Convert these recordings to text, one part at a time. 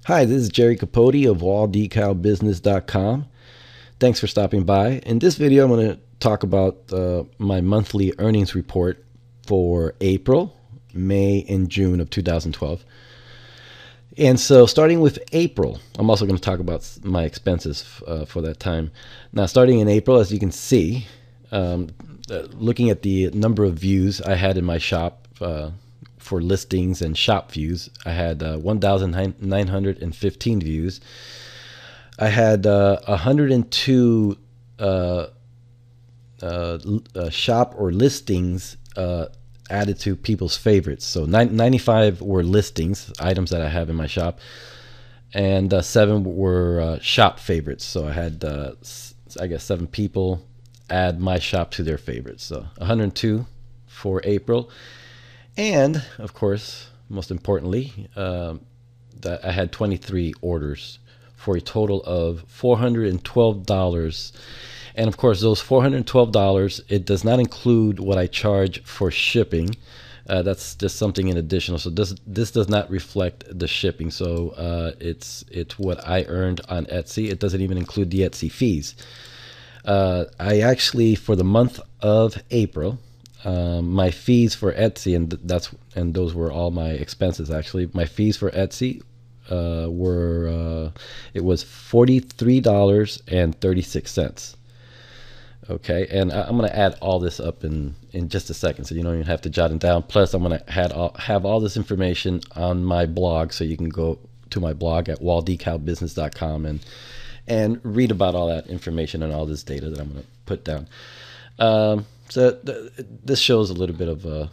Hi, this is Jerry Capote of walldecalbusiness.com. Thanks for stopping by. In this video, I'm going to talk about my monthly earnings report for April, May, and June of 2012. And so starting with April, I'm also going to talk about my expenses for that time. Now, starting in April, as you can see, looking at the number of views I had in my shop for listings and shop views, I had 1,915 views. I had 102 shop or listings added to people's favorites. So 95 were listings, items that I have in my shop, and 7 were shop favorites. So I had, I guess, 7 people add my shop to their favorites. So 102 for April. And of course, most importantly, that I had 23 orders for a total of $412. And of course, those $412, it does not include what I charge for shipping. That's just something in additional. So this does not reflect the shipping. So it's what I earned on Etsy. It doesn't even include the Etsy fees. I actually, for the month of April, my fees for Etsy, and those were all my expenses. Actually, my fees for Etsy were it was $43.36. Okay, and I'm going to add all this up in just a second, so you don't even have to jot it down. Plus, I'm going to have all this information on my blog, so you can go to my blog at walldecalbusiness.com and read about all that information and all this data that I'm going to put down. This shows a little bit of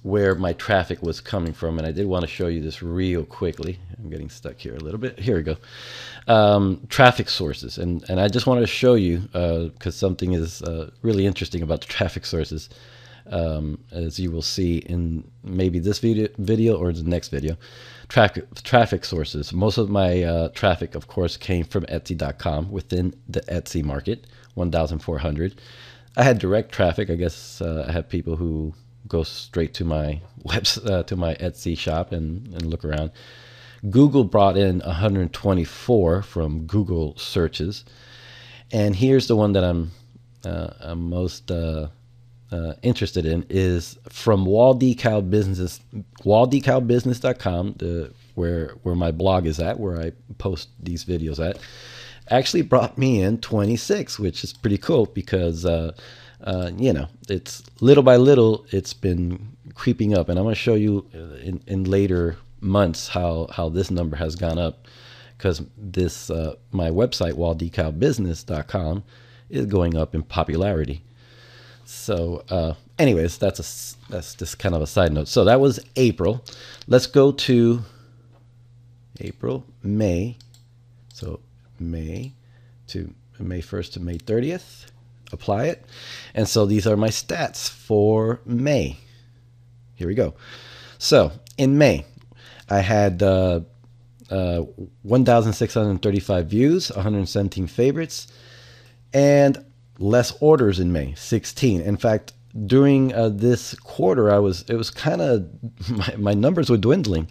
where my traffic was coming from, and I did want to show you this real quickly. I'm getting stuck here a little bit. Here we go. Traffic sources, and I just wanted to show you because something is really interesting about the traffic sources, as you will see in maybe this video or the next video. Traffic sources. Most of my traffic, of course, came from Etsy.com within the Etsy market, 1,400. I had direct traffic. I guess I have people who go straight to my to my Etsy shop and look around. Google brought in 124 from Google searches, and here's the one that I'm most interested in is from walldecalbusiness.com, where my blog is at, where I post these videos at. Actually brought me in 26, which is pretty cool because you know, it's little by little it's been creeping up, and I'm going to show you in later months how this number has gone up, because this my website walldecalbusiness.com is going up in popularity. So anyways, that's just kind of a side note. So that was April. Let's go to April, May. So May 1st to May 30th. Apply it. And so these are my stats for May. Here we go. So in May, I had 1,635 views, 117 favorites, and less orders in May, 16. In fact, during this quarter, it was kind of, my numbers were dwindling.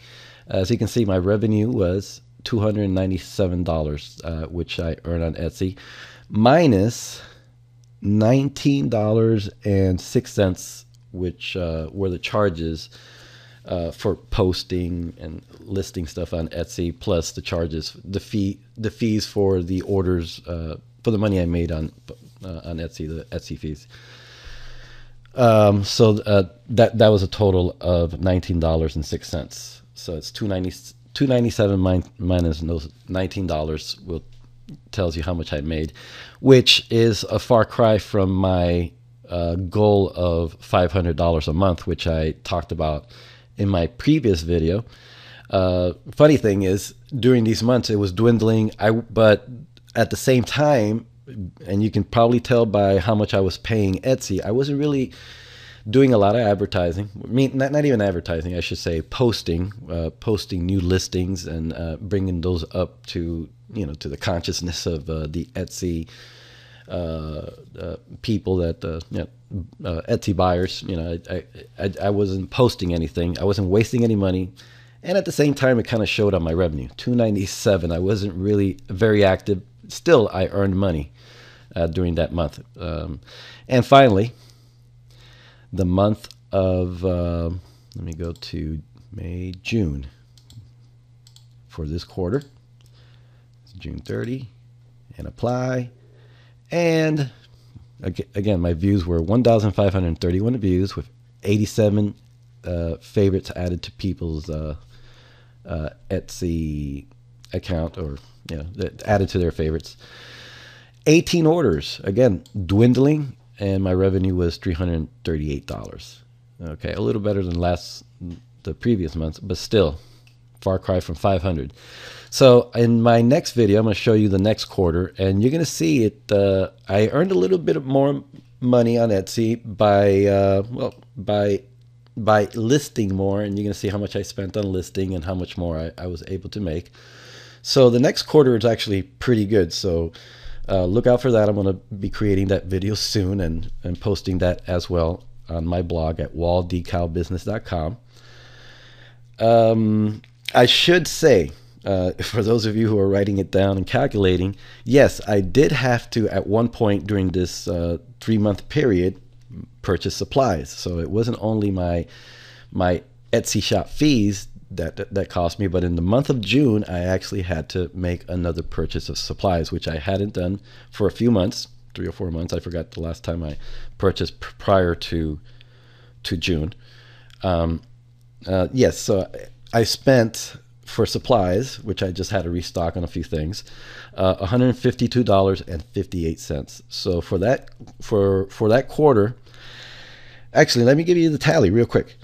As you can see, my revenue was $297, which I earned on Etsy, minus $19.06, which were the charges for posting and listing stuff on Etsy, plus the charges, the fees for the orders, for the money I made on Etsy, the Etsy fees. So that was a total of $19.06. So it's $297 minus those $19 tells you how much I made, which is a far cry from my goal of $500 a month, which I talked about in my previous video. Funny thing is, during these months it was dwindling. But at the same time, and you can probably tell by how much I was paying Etsy, I wasn't really doing a lot of advertising. I mean, not even advertising, I should say, posting new listings and bringing those up to, you know, to the consciousness of the Etsy people that you know, Etsy buyers. You know, I wasn't posting anything. I wasn't wasting any money, And at the same time, it kind of showed on my revenue, $297. I wasn't really very active. Still, I earned money during that month. And finally, the month of, let me go to May, June for this quarter. It's June 30, and apply. And again, my views were 1,531 views with 87 favorites added to people's Etsy account, or added to their favorites. 18 orders, again, dwindling, and my revenue was $338. Okay, a little better than the previous month, but still far cry from 500. So in my next video, I'm going to show you the next quarter, and you're going to see it. I earned a little bit more money on Etsy by listing more, and you're going to see how much I spent on listing and how much more I was able to make. So the next quarter is actually pretty good. So look out for that. I'm going to be creating that video soon and posting that as well on my blog at walldecalbusiness.com. I should say, for those of you who are writing it down and calculating, yes, I did have to, at one point during this 3-month period, purchase supplies. So it wasn't only my Etsy shop fees that cost me, but in the month of June, I actually had to make another purchase of supplies, which I hadn't done for a few months, 3 or 4 months. I forgot the last time I purchased prior to June. Yes, so I spent for supplies, which I just had to restock on a few things, $152.58. So for that quarter, actually, let me give you the tally real quick.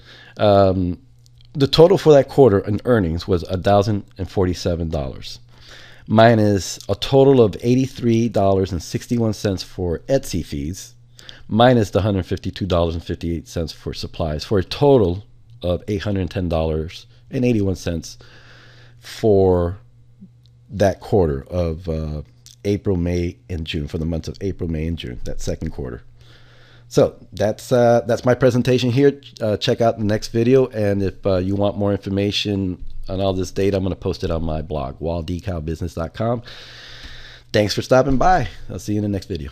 The total for that quarter in earnings was $1,047, minus a total of $83.61 for Etsy fees, minus the $152.58 for supplies, for a total of $810.81 for that quarter of April, May, and June, for the months of April, May, and June, that second quarter. So that's my presentation here. Check out the next video, and if you want more information on all this data, I'm going to post it on my blog, walldecalbusiness.com. Thanks for stopping by. I'll see you in the next video.